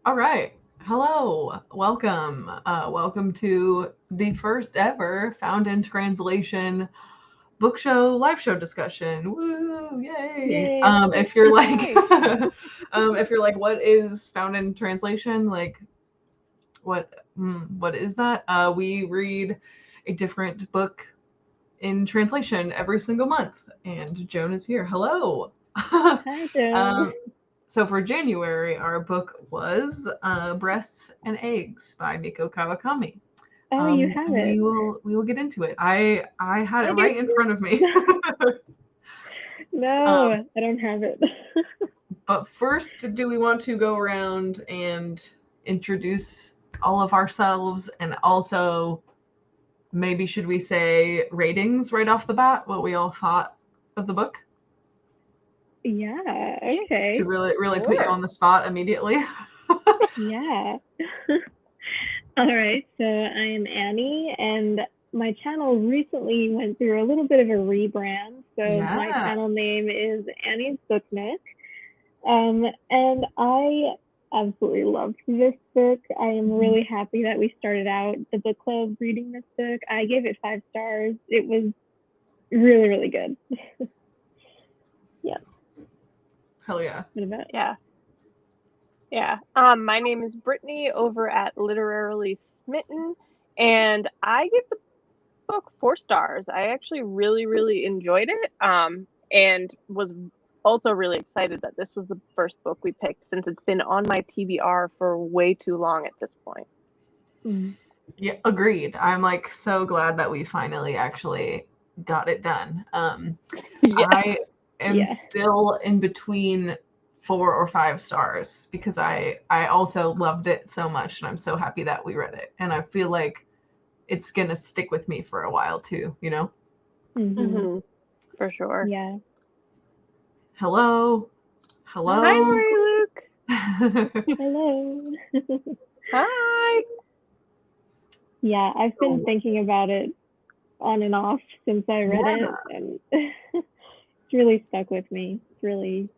All right. Hello. Welcome. Welcome to the first ever Found in Translation book show live show discussion. Woo! Yay! Yay. If you're like, Yay. if you're like, what is Found in Translation? Like, what is that? We read a different book in translation every single month, and Joan is here. Hello. Hi, Joan. um, so for January, our book was "Breasts and Eggs" by Mieko Kawakami. Oh, you have And it. we will get into it. I had it I do. right in front of me. um, No, I don't have it. but first, do we want to go around and introduce all of ourselves, and also maybe should we say ratings right off the bat? What we all thought of the book Yeah, Yeah, to okay. really put you sure. on the spot immediately. Yeah. All right, so I am Annie, and my channel recently went through a little bit of a rebrand. So my Yeah. channel name is Annie's Book Nook. And I absolutely loved this book. I am really happy that we started out the book club reading this book. I gave it 5 stars. It was really, really good. Yeah. Hell yeah. What about? Yeah. Yeah. My name is Brittany over at Literarily Smitten, and I give the book 4 stars. I actually really, really enjoyed it. And was also really excited that this was the first book we picked since it's been on my TBR for way too long at this point. Mm. Yeah, agreed. I'm like so glad that we finally actually got it done. Yeah. I am Yeah. still in between 4 or 5 stars because I also loved it so much, and I'm so happy that we read it. And I feel like it's gonna stick with me for a while too, you know? Mhm. Hmm. For sure. Yeah. Hello. Hi, Hello. Mary Luke. Hello. Hi. Yeah, I've been So, thinking about it on and off since I read yeah. it, and it's really stuck with me. It's really,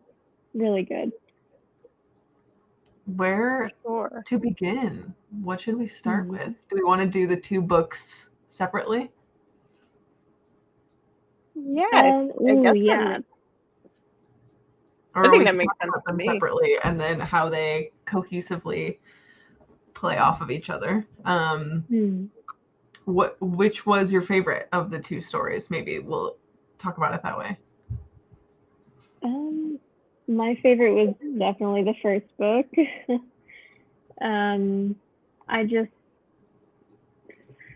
really good. For Where sure. to begin? What should we start with? Mm. Do we want to do the two books separately? Yeah, I Ooh, guess that yeah. makes. I Or think we that could makes talk sense about to them me. separately and then how they cohesively play off of each other. Hmm. Which was your favorite of the two stories? Maybe we'll talk about it that way. Um, my favorite was definitely the first book. um, I just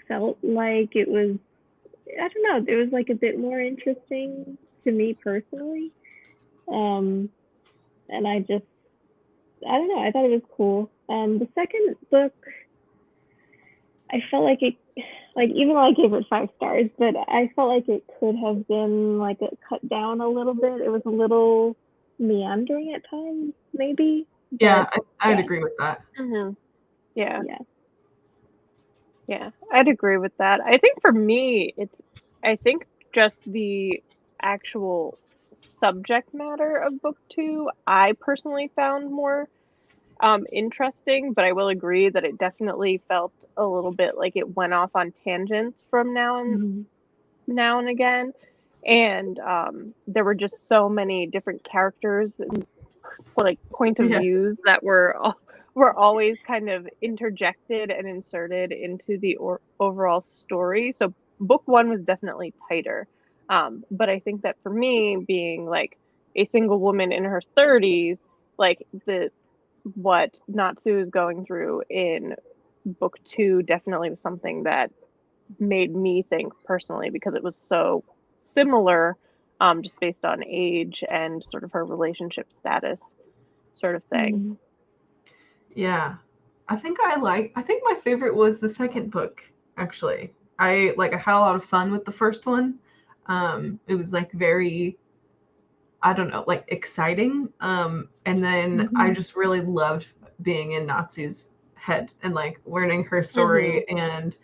felt like it was, I don't know, it was like a bit more interesting to me personally. Um, and I don't know, I thought it was cool. The second book, I felt like it, like even though I gave it 5 stars, but I felt like it could have been like a cut down a little bit. It was a little meandering at times, maybe. Yeah, But I'd yeah, agree with that. Hmm. Yeah. yeah. Yeah, I'd agree with that. I think for me, I think just the actual subject matter of book two, I personally found more interesting, but I will agree that it definitely felt a little bit like it went off on tangents from Mhm. now and again. And there were just so many different characters and like point of Yeah, views that were always kind of interjected and inserted into the overall story. So book one was definitely tighter, but I think that for me, being like a single woman in her 30s, like the what Natsu is going through in book two definitely was something that made me think personally because it was so similar, just based on age and sort of her relationship status sort of thing. Mhm. yeah. I think my favorite was the second book, actually. I had a lot of fun with the first one. It was like very, I don't know, like exciting. And then I Mhm. just really loved being in Natsu's head and like learning her Hmm. story. And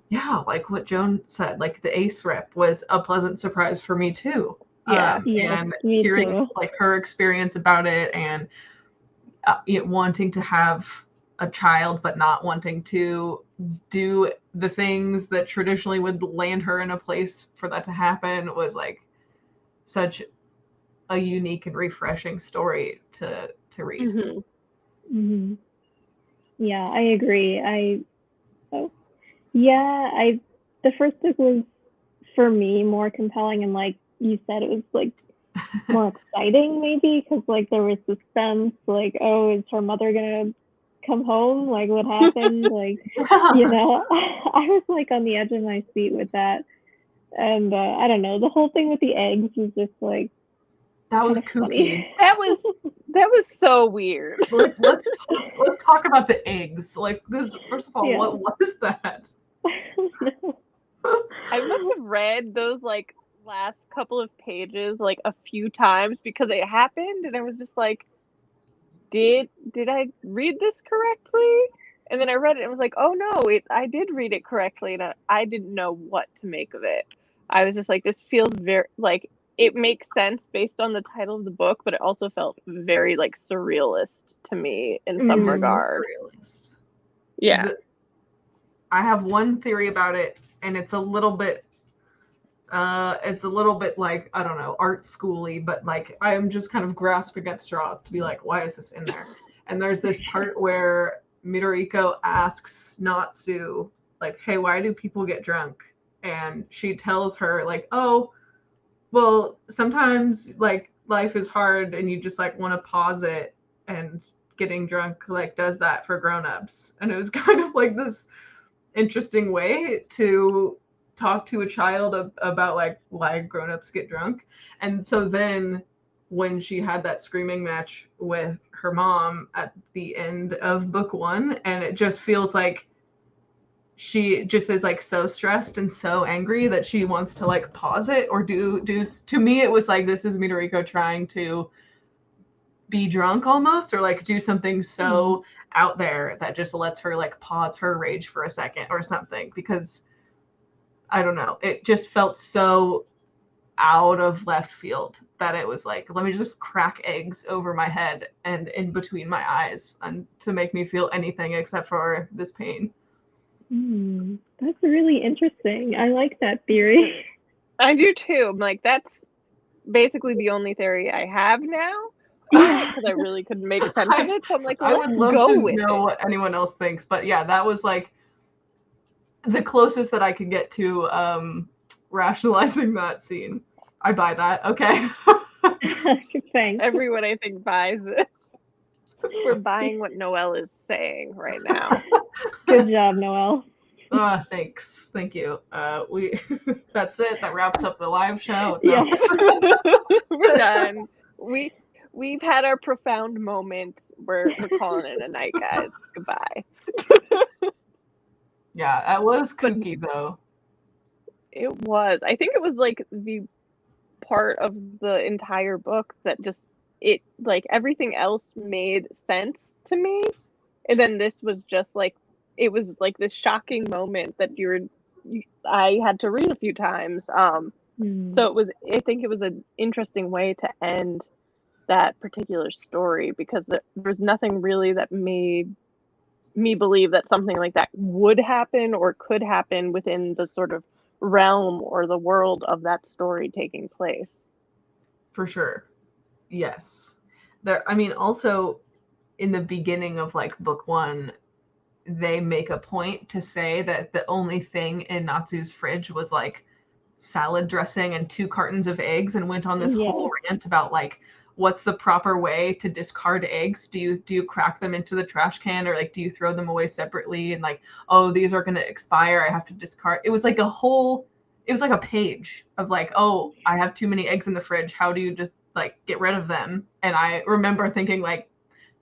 yeah, like what Joan said, like the Ace rep was a pleasant surprise for me too. Yeah. Yes, And me hearing too. like her experience about it, and wanting to have a child but not wanting to do the things that traditionally would land her in a place for that to happen was like such a unique and refreshing story to read. Mm-hmm. Mm-hmm. Yeah, I agree. The first book was for me more compelling, and like you said, it was like more exciting maybe because like there was suspense, like, oh, is her mother gonna come home? Like, what happened? Like, you know, I was like on the edge of my seat with that, and I don't know, the whole thing with the eggs was just like that was kind of kooky. funny. That was so weird. Like, let's talk about the eggs. Like, because first of all, Yeah. what is that? No. I must have read those like last couple of pages like a few times because it happened, and I was just like, did I read this correctly? And then I read it and was like, oh no, I did read it correctly, and I didn't know what to make of it. I was just like, this feels very like it makes sense based on the title of the book, but it also felt very like surrealist to me in some regard. Surrealist. Yeah. I have one theory about it, and it's a little bit like, I don't know, art schooly, but like I'm just kind of grasping at straws to be like, why is this in there? And there's this part where Midoriko asks Natsu, like, hey, why do people get drunk? And she tells her, like, oh, well, sometimes like life is hard and you just like want to pause it, and getting drunk like does that for grown-ups. And it was kind of like this interesting way to talk to a child about like why grown-ups get drunk. And so then when she had that screaming match with her mom at the end of book 1, and it just feels like she just is like so stressed and so angry that she wants to like pause it or do to me it was like, this is Midoriko trying to be drunk almost, or like do something so out there that just lets her like pause her rage for a second or something, because I don't know, it just felt so out of left field that it was like, let me just crack eggs over my head and in between my eyes and to make me feel anything except for this pain. That's really interesting. I like that theory. I do too. I'm like, that's basically the only theory I have now, because I really couldn't make sense of it. So I'm like, I would love to know what anyone else thinks, but yeah, that was like the closest that I could get to rationalizing that scene. I buy that. Okay. Thanks. Everyone, I think, buys this. We're buying what Noelle is saying right now. Good job, Noelle. Thanks. Thank you. We that's it. That wraps up the live show. No. Yeah. We're done. We've had our profound moment. We're calling it a night, guys. Goodbye. Yeah, that was kooky though. It was. I think it was like the part of the entire book that just it like everything else made sense to me, and then this was just like it was like this shocking moment that I had to read a few times. So it was. I think it was an interesting way to end that particular story, because there was nothing really that made me believe that something like that would happen or could happen within the sort of realm or the world of that story taking place. For sure. Yes. I mean, also in the beginning of like book 1, they make a point to say that the only thing in Natsu's fridge was like salad dressing and 2 cartons of eggs, and went on this whole rant about like, what's the proper way to discard eggs? Do you crack them into the trash can, or like do you throw them away separately, and like, oh, these are going to expire, I have to discard. It was like a page of like, oh, I have too many eggs in the fridge, how do you just like get rid of them? And I remember thinking like,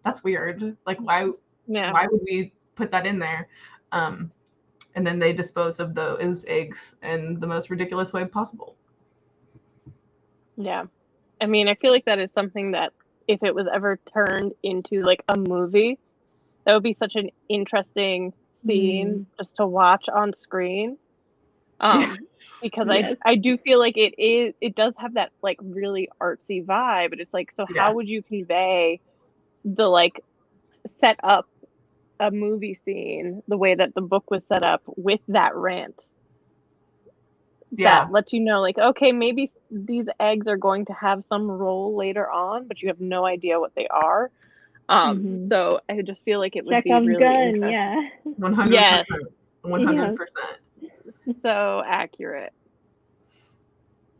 that's weird, like why would we put that in there? And then they dispose of those eggs in the most ridiculous way possible. Yeah. I mean, I feel like that is something that if it was ever turned into like a movie, that would be such an interesting scene just to watch on screen. Because I do feel like it does have that like really artsy vibe, but it's like, so how would you convey the like set up a movie scene the way that the book was set up with that rant. Yeah. That lets you know, like, okay, maybe these eggs are going to have some role later on, but you have no idea what they are. So I just feel like it would be Chekhov's really gun, interesting. yeah. 100%. Yes. 100%. So accurate.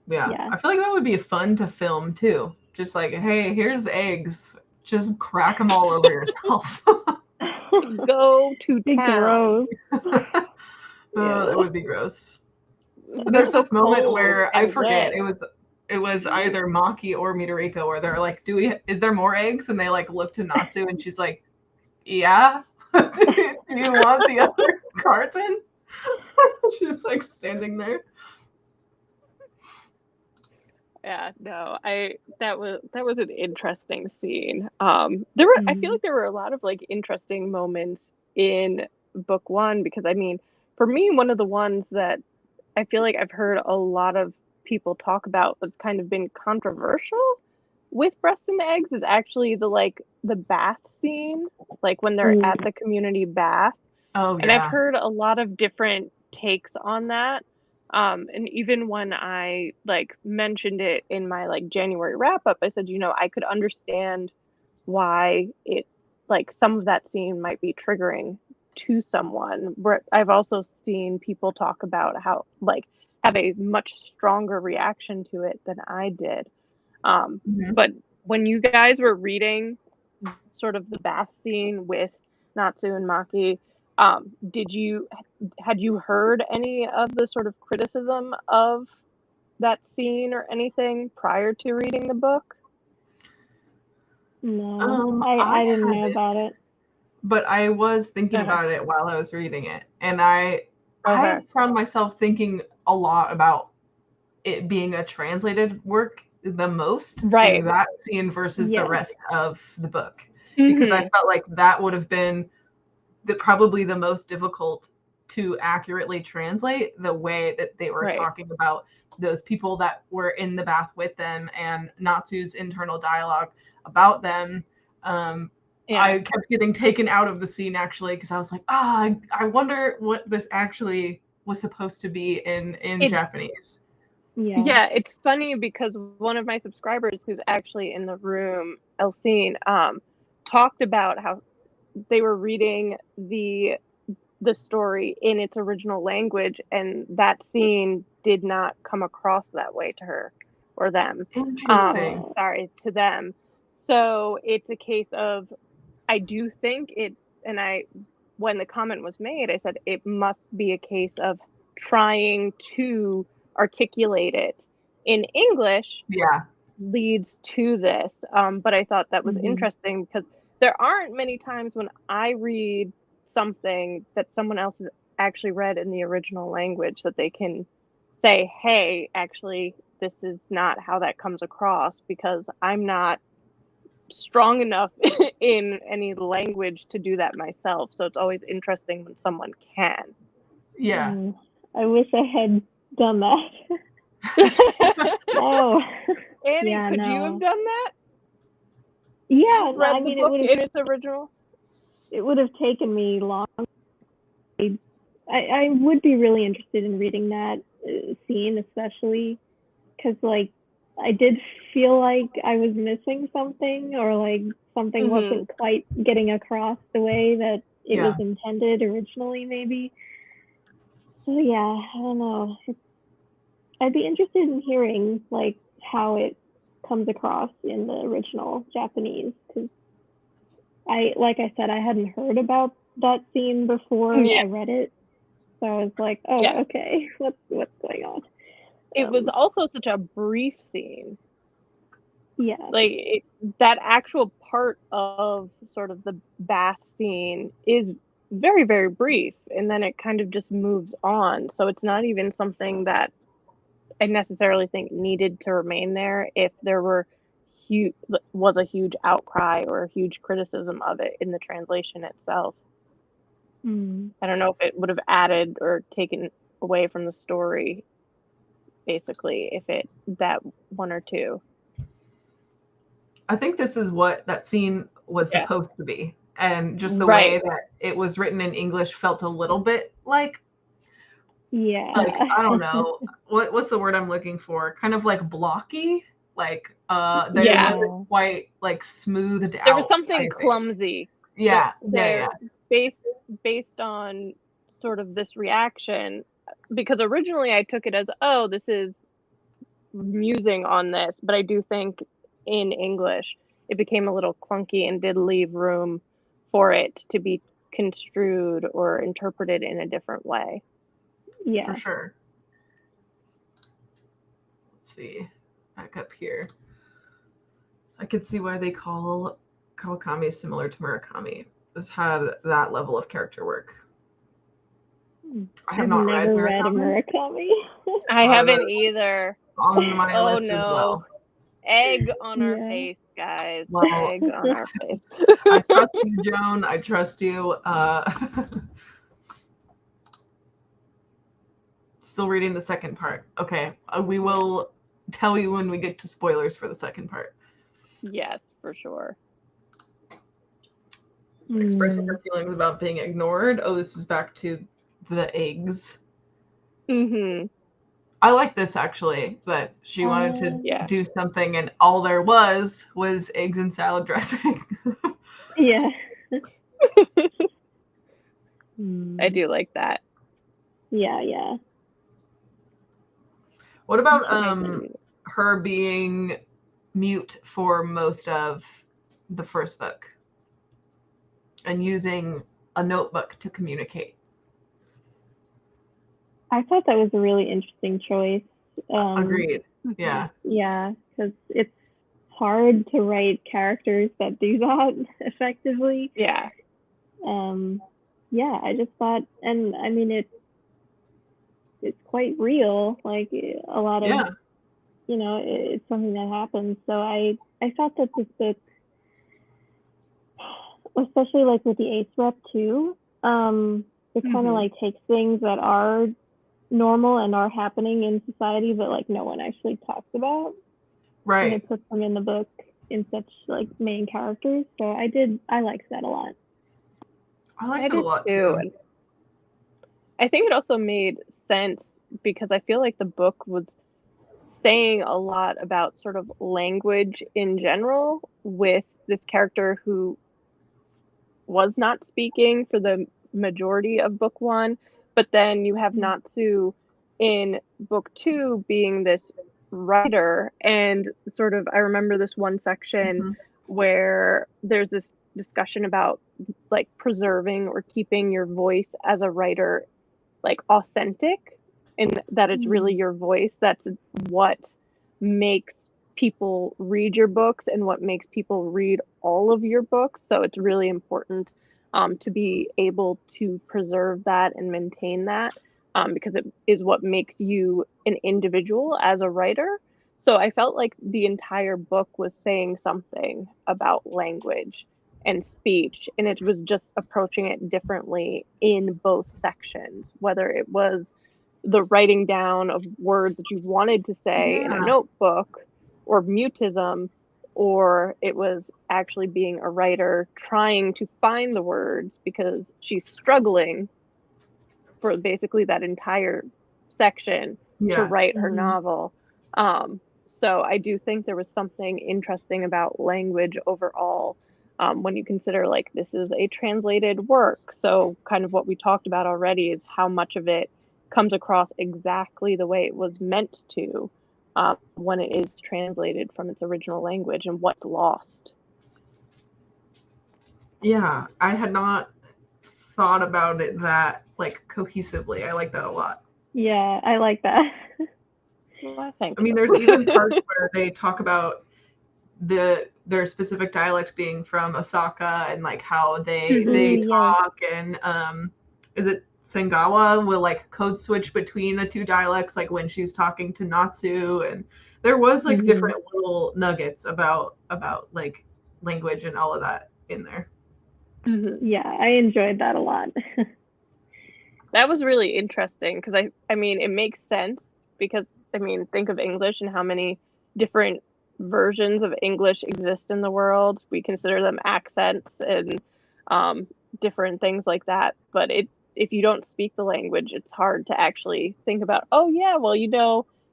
Yeah. I feel like that would be fun to film too. Just like, hey, here's eggs. Just crack them all over yourself. Go to town. Gross. It would be gross. They're There's so this moment cold where I and forget wet. it was either Maki or Midoriko where they're like, is there more eggs? And they like look to Natsu and she's like, yeah. Do you want the other carton? She's like standing there. Yeah, no, that was an interesting scene. There were I feel like there were a lot of like interesting moments in book one, because I mean, for me, one of the ones that I feel like I've heard a lot of people talk about that's kind of been controversial with breasts and eggs is actually the bath scene, like when they're at the community bath. Oh And I've yeah. heard a lot of different takes on that. And even when I like mentioned it in my like January wrap up, I said, I could understand why it like some of that scene might be triggering to someone. Where I've also seen people talk about how like have a much stronger reaction to it than I did. But when you guys were reading sort of the bath scene with Natsu and Maki, had you heard any of the sort of criticism of that scene or anything prior to reading the book? No, I didn't know about it. But I was thinking about it while I was reading it, and I found myself thinking a lot about it being a translated work the most in that scene versus the rest of the book, because I felt like that would have been probably the most difficult to accurately translate the way that they were talking about those people that were in the bath with them and Natsu's internal dialogue about them. I kept getting taken out of the scene actually because I was like, I wonder what this actually was supposed to be in Japanese. Yeah, it's funny because one of my subscribers who's actually in the room, Elsine, talked about how they were reading the story in its original language, and that scene did not come across that way to her or them. Interesting. To them. So it's a case of, I do think it, and when the comment was made, I said it must be a case of trying to articulate it in English leads to this. But I thought that was interesting because there aren't many times when I read something that someone else has actually read in the original language that they can say, hey, actually, this is not how that comes across, because I'm not strong enough in any language to do that myself. So it's always interesting when someone can. Yeah. I wish I had done that. No. Annie, could you have done that? Yeah, read the book in its original? It would have taken me long. I would be really interested in reading that scene, especially because like I did feel like I was missing something, or like something wasn't quite getting across the way that it was intended originally, maybe. So yeah, I don't know. I'd be interested in hearing like how it comes across in the original Japanese, because like I said, I hadn't heard about that scene before I read it, so I was like, okay, what's going on? It was also such a brief scene. Yeah, like that actual part of sort of the bath scene is very, very brief, and then it kind of just moves on. So it's not even something that I necessarily think needed to remain there if there was a huge outcry or a huge criticism of it in the translation itself. I don't know if it would have added or taken away from the story, basically, if that one or two. I think this is what that scene was supposed to be. and just the Right. way that it was written in English felt a little bit like Yeah. I don't know what's the word I'm looking for. Kind of like blocky. Like that it Yeah. wasn't quite like smoothed out. There was something I think. clumsy. Yeah, There based on sort of this reaction, because originally I took it as, oh, this is musing on this, but I do think in English it became a little clunky and did leave room for it to be construed or interpreted in a different way. Yeah. For sure. Let's see. Back up here. I could see why they call Kawakami similar to Murakami. This had that level of character work. I have I've not never read Murakami. Murakami. I haven't either. On my Oh list as no. well. Egg on our Yeah. face, guys. Well, Egg on our face. I trust you, Joan. I trust you. Still reading the second part. Okay. We will tell you when we get to spoilers for the second part. Yes, for sure. Expressing her feelings about being ignored. Oh, this is back to the eggs. Mm-hmm. I like this actually, that she wanted to do something and all there was eggs and salad dressing. Yeah. I do like that. Yeah. What about her being mute for most of the first book and using a notebook to communicate? I thought that was a really interesting choice. Agreed. Yeah. Yeah, because it's hard to write characters that do that effectively. Yeah. Yeah, I just thought, and I mean, it's quite real. Like a lot of, it's something that happens. So I thought that this book, especially like with the Ace Rep too, it kind of like takes things that are normal and are happening in society, but like no one actually talks about. Right. And it puts them in the book in such like main characters. So I liked that a lot. I liked it a lot too. And I think it also made sense because I feel like the book was saying a lot about sort of language in general with this character who was not speaking for the majority of book one, but then you have Natsu in book two being this writer, and sort of I remember this one section where there's this discussion about like preserving or keeping your voice as a writer like authentic, and that it's really your voice that's what makes people read your books and what makes people read all of your books. So it's really important to be able to preserve that and maintain that because it is what makes you an individual as a writer. So I felt like the entire book was saying something about language and speech, and it was just approaching it differently in both sections, whether it was the writing down of words that you wanted to say in a notebook or mutism, or it was actually being a writer trying to find the words because she's struggling for basically that entire section to write her novel. So I do think there was something interesting about language overall when you consider like this is a translated work. So kind of what we talked about already is how much of it comes across exactly the way it was meant to when it is translated from its original language and what's lost. Yeah, I had not thought about it that like cohesively. I like that a lot. Yeah, I like that. Well, I mean, there's even parts where they talk about their specific dialect being from Osaka and like how they talk, and is it Sengawa will like code switch between the two dialects like when she's talking to Natsu, and there was like different little nuggets about like language and all of that in there. Yeah, I enjoyed that a lot. That was really interesting because I mean, it makes sense because I mean, think of English and how many different versions of English exist in the world. We consider them accents, and different things like that. But if you don't speak the language, it's hard to actually think about, oh yeah, well,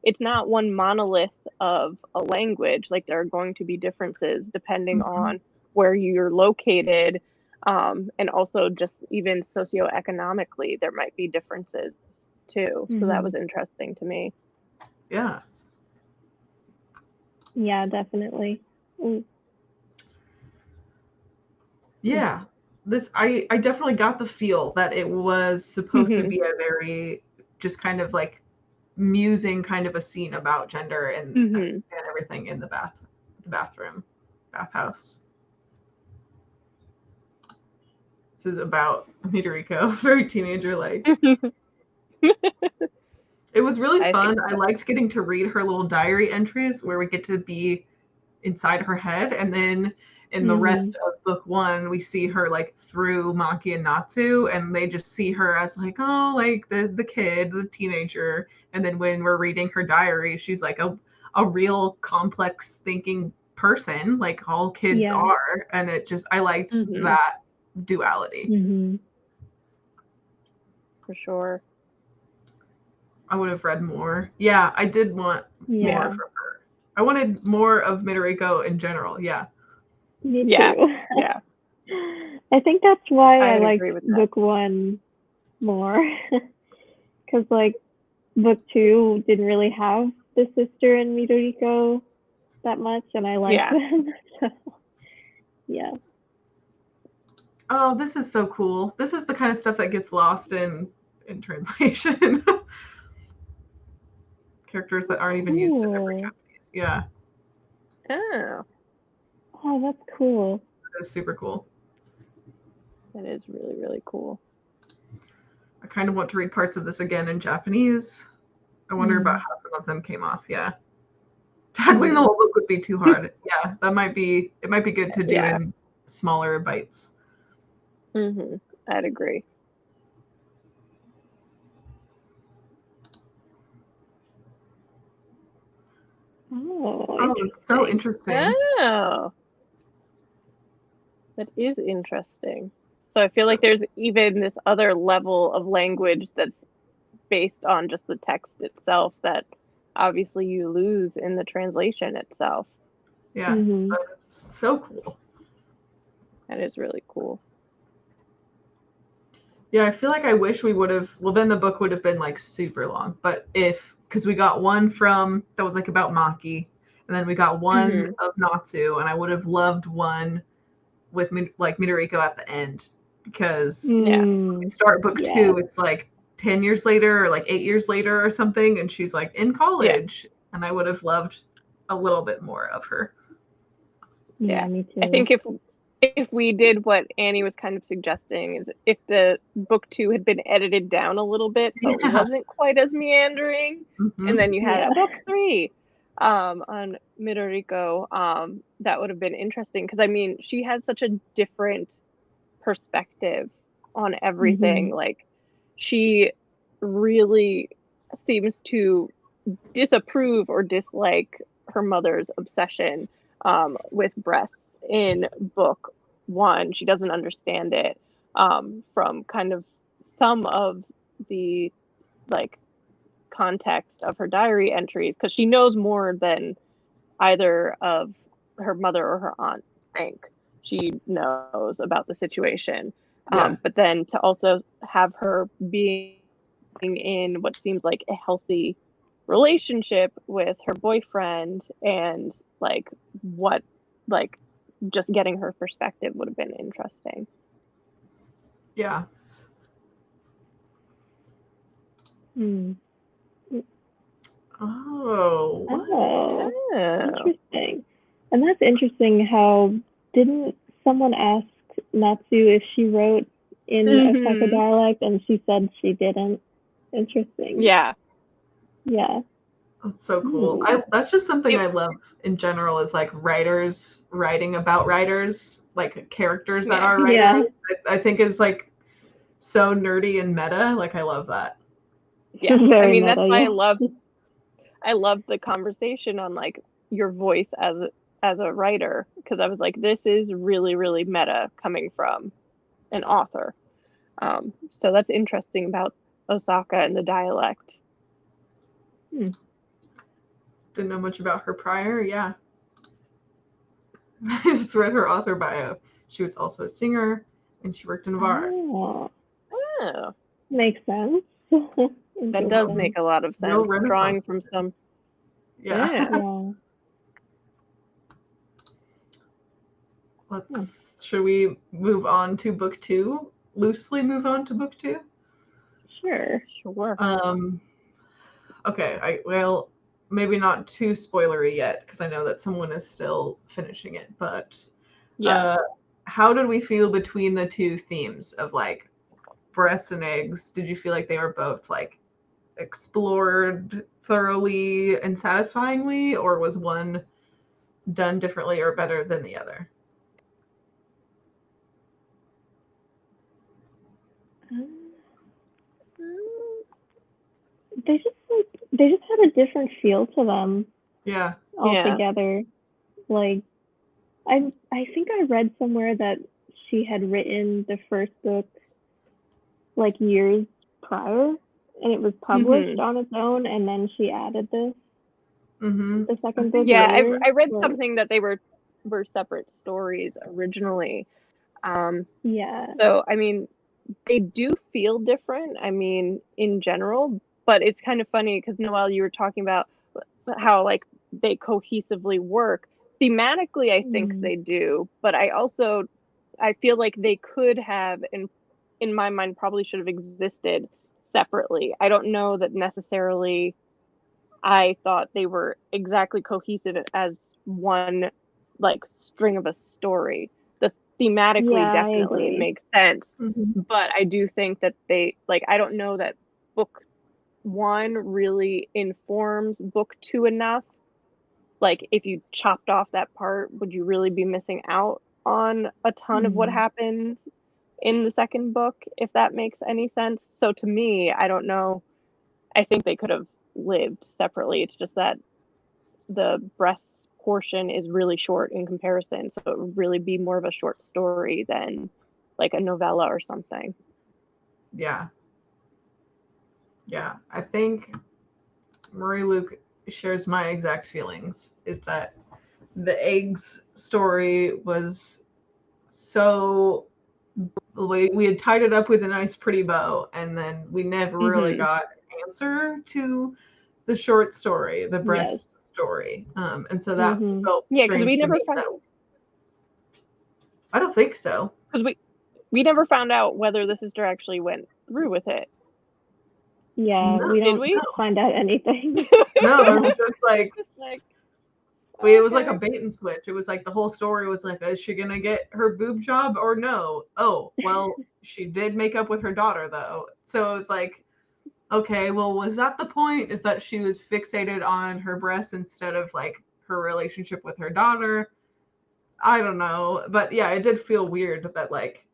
it's not one monolith of a language. Like, there are going to be differences depending on where you're located, and also just even socioeconomically, there might be differences too. So that was interesting to me. Yeah. Yeah, definitely. Yeah. I definitely got the feel that it was supposed to be a very just kind of like musing kind of a scene about gender and everything in the bathhouse. This is about Midoriko, very teenager like. It was really fun. I liked getting to read her little diary entries where we get to be inside her head, and then in the rest of book 1 we see her like through Maki and Natsu, and they just see her as like, oh, like the kid, the teenager, and then when we're reading her diary, she's like a real complex thinking person, like all kids are, and I liked that duality. For sure. I would have read more. Yeah, I did want more from her. I wanted more of Midoriko in general. Yeah. Me too. Yeah. I think that's why I liked that. book 1 more. Because, like, book 2 didn't really have the sister and Midoriko that much, and I liked them. So, yeah. Oh, this is so cool. This is the kind of stuff that gets lost in translation. Characters that aren't even used in different Japanese. Yeah. Oh, that's cool. That is super cool. That is really, really cool. I kind of want to read parts of this again in Japanese. I wonder about how some of them came off. Yeah. Tackling the whole book would be too hard. Yeah, it might be good to do in smaller bites. I'd agree. Oh, it's so interesting. Oh, that is interesting. So I feel like there's even this other level of language that's based on just the text itself that obviously you lose in the translation itself. Yeah, that's so cool. That is really cool. Yeah, I feel like I wish we would have, well, then the book would have been like super long, but because we got one that was like about Maki, and then we got one of Natsu, and I would have loved one with like Midoriko at the end, because when we start book 2, it's like 10 years later or like 8 years later or something, and she's like in college, and I would have loved a little bit more of her. Yeah, me too. I think if we did what Annie was kind of suggesting, is if the book 2 had been edited down a little bit so it wasn't quite as meandering, and then you had a book 3 on Midoriko, that would have been interesting, because I mean, she has such a different perspective on everything. Like, she really seems to disapprove or dislike her mother's obsession with breasts in book 1. She doesn't understand it, from kind of some of the like context of her diary entries, because she knows more than either of her mother or her aunt think she knows about the situation. But then to also have her being in what seems like a healthy relationship with her boyfriend, and like what, like, just getting her perspective would have been interesting. Yeah. Oh, interesting. And that's interesting how, didn't someone ask Natsu if she wrote in Osaka dialect, and she said she didn't? Interesting. Yeah. That's so cool. That's just something I love in general, is like writers writing about writers, like characters that are writers. I think is like so nerdy and meta. Like, I love that. Yeah. I mean, that's why I love the conversation on like your voice as a writer, because I was like, this is really, really meta coming from an author. So that's interesting about Osaka and the dialect. Didn't know much about her prior. Yeah. I just read her author bio. She was also a singer, and she worked in a bar. Oh, Oh, makes sense. that does make a lot of Real sense. Renaissance Drawing from some. Yeah. Yeah. Should we move on to book 2? Loosely move on to book 2? Sure. Okay, well, maybe not too spoilery yet, because I know that someone is still finishing it, but how did we feel between the two themes of like breasts and eggs? Did you feel like they were both like explored thoroughly and satisfyingly, or was one done differently or better than the other? They just had a different feel to them. Yeah. Altogether. Like I think I read somewhere that she had written the first book like years prior, and it was published on its own, and then she added this. The second book. Yeah, later, I read something that they were separate stories originally. Yeah. So I mean, they do feel different. I mean, in general, but it's kind of funny because Noelle, you were talking about how like they cohesively work. Thematically, I think they do, but I feel like they could have, in my mind, probably should have existed separately. I don't know that necessarily I thought they were exactly cohesive as one like string of a story. The thematically definitely it makes sense, but I do think that they like I don't know that book 1 really informs book 2 enough. Like if you chopped off that part, would you really be missing out on a ton of what happens in the second book, if that makes any sense? So to me, I don't know. I think they could have lived separately. It's just that the breast portion is really short in comparison, so it would really be more of a short story than like a novella or something. Yeah, I think Marie Luke shares my exact feelings, is that the eggs story was so we had tied it up with a nice pretty bow, and then we never really got an answer to the short story, the breast story, and so that felt because we never found. I don't think so, because we never found out whether the sister actually went through with it. Yeah, we don't find out anything. No, it was just like okay. It was like a bait and switch. It was like the whole story was like, is she gonna get her boob job or no? Oh, well, she did make up with her daughter though. So it's like, okay, well, was that the point? Is that she was fixated on her breasts instead of like her relationship with her daughter? I don't know. But yeah, it did feel weird that like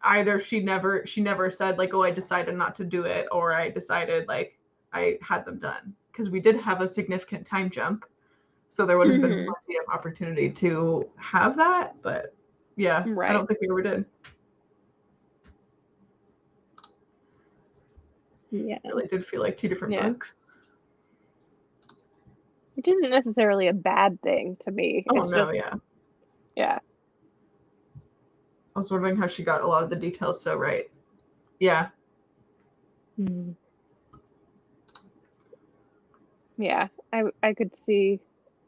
either she never said like, oh, I decided not to do it, or I decided like I had them done. Because we did have a significant time jump. So there would have been plenty of opportunity to have that, but yeah, I don't think we ever did. Yeah, it really did feel like two different books. Which isn't necessarily a bad thing to me. Oh, it's no, just, yeah. I was wondering how she got a lot of the details so right. Yeah. Yeah, I could see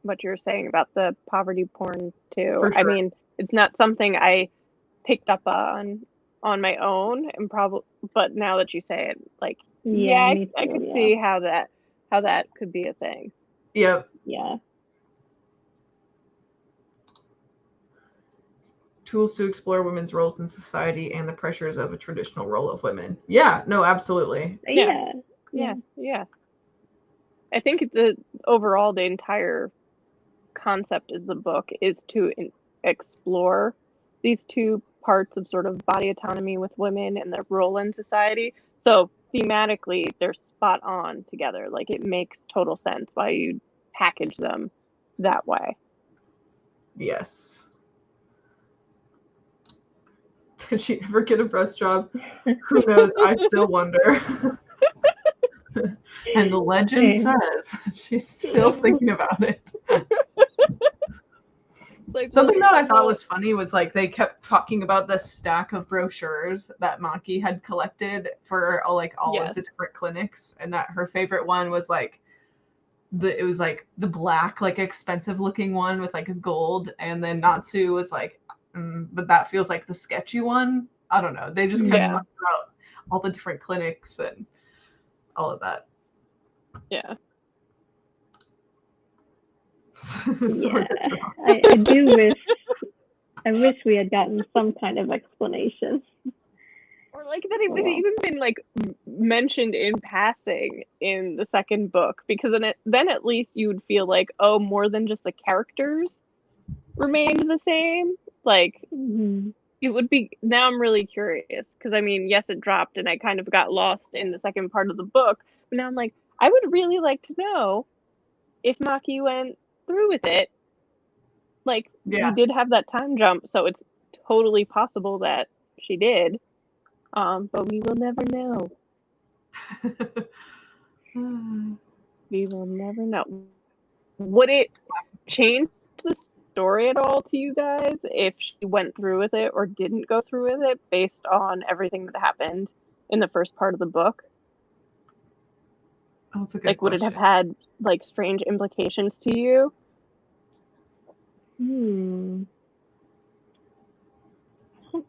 what you're saying about the poverty porn too. For sure. I mean, it's not something I picked up on my own, and probably, but now that you say it, like, I could see how that could be a thing. Yep. Yeah. Tools to explore women's roles in society and the pressures of a traditional role of women. Yeah, no, absolutely. Yeah. I think the entire concept is the book is to explore these two parts of sort of body autonomy with women and their role in society. So thematically, they're spot on together. Like it makes total sense why you package them that way. Yes. Did she ever get a breast job? Who knows? I still wonder. And the legend says she's still thinking about it. Like, Something that I thought was funny was like they kept talking about the stack of brochures that Maki had collected for all Yes. of the different clinics, and that her favorite one was like the black, like expensive looking one with like a gold, and then Natsu was like, but that feels like the sketchy one. I don't know. They just kept Yeah. talking about all the different clinics and all of that. Yeah. Yeah, I do wish. I wish we had gotten some kind of explanation. Or like that it would even been like mentioned in passing in the second book, because then at least you would feel like, oh, more than just the characters remained the same. Like it would be. Now I'm really curious, because I mean, yes, it dropped and I kind of got lost in the second part of the book, but now I'm like, I would really like to know if Maki went through with it. Like, we did have that time jump, so it's totally possible that she did. But we will never know. We will never know. Would it change the story at all to you guys if she went through with it or didn't go through with it based on everything that happened in the first part of the book? That's a good like, question. Would it have had like strange implications to you?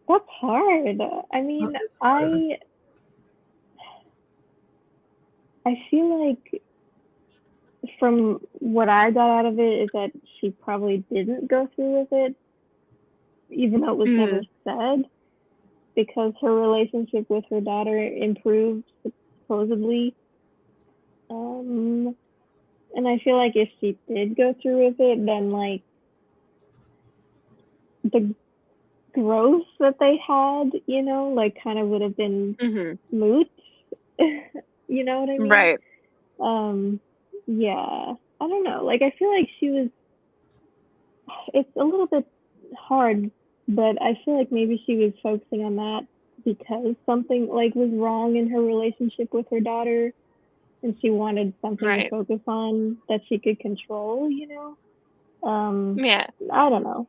That's hard. I mean, I feel like from what I got out of it is that she probably didn't go through with it, even though it was never said, because her relationship with her daughter improved supposedly. And I feel like if she did go through with it, then like the growth that they had, you know, like kind of would have been moot. You know what I mean? Right. Yeah. I don't know. Like, I feel like she was. It's a little bit hard, but I feel like maybe she was focusing on that because something like was wrong in her relationship with her daughter, and she wanted something to focus on that she could control. You know. Yeah. I don't know.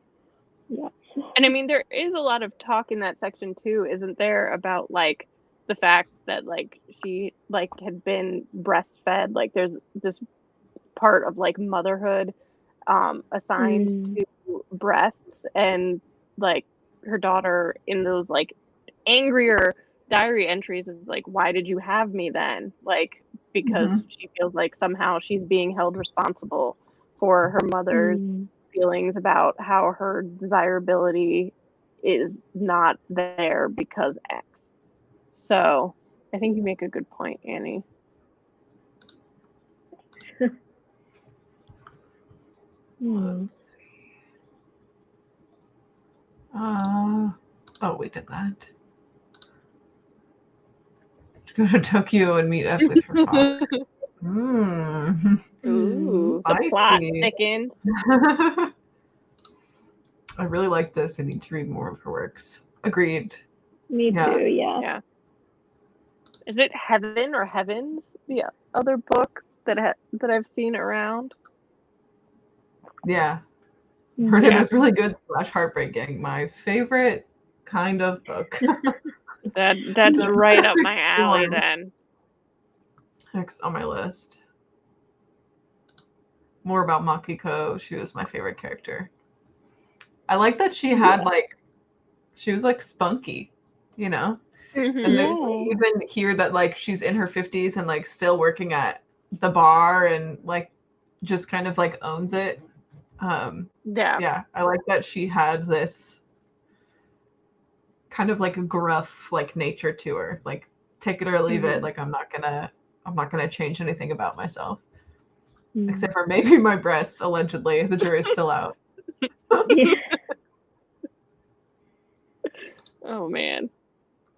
Yeah. And I mean, there is a lot of talk in that section too, isn't there, about like the fact that like she like had been breastfed. Like there's this part of like motherhood assigned to breasts, and like her daughter in those like angrier diary entries is like, why did you have me then? Like, because she feels like somehow she's being held responsible for her mother's feelings about how her desirability is not there because X. So I think you make a good point, Annie. Let's see. Oh, we did that. Go to Tokyo and meet up with her father. Ooh, spicy. the plot thickens. I really like this. I need to read more of her works. Agreed. Me too, yeah. Is it Heaven or Heavens, the other book that I've seen around? Yeah. Heard it was really good / heartbreaking. My favorite kind of book. That's right up my alley then. Next on my list. More about Makiko. She was my favorite character. I like that she had she was like spunky, you know? And then we even hear that like she's in her 50s and like still working at the bar and like just kind of like owns it. Yeah, I like that she had this kind of like a gruff like nature to her. Like take it or leave it. Like I'm not gonna change anything about myself. Except for maybe my breasts, allegedly. The jury's still out. Oh man.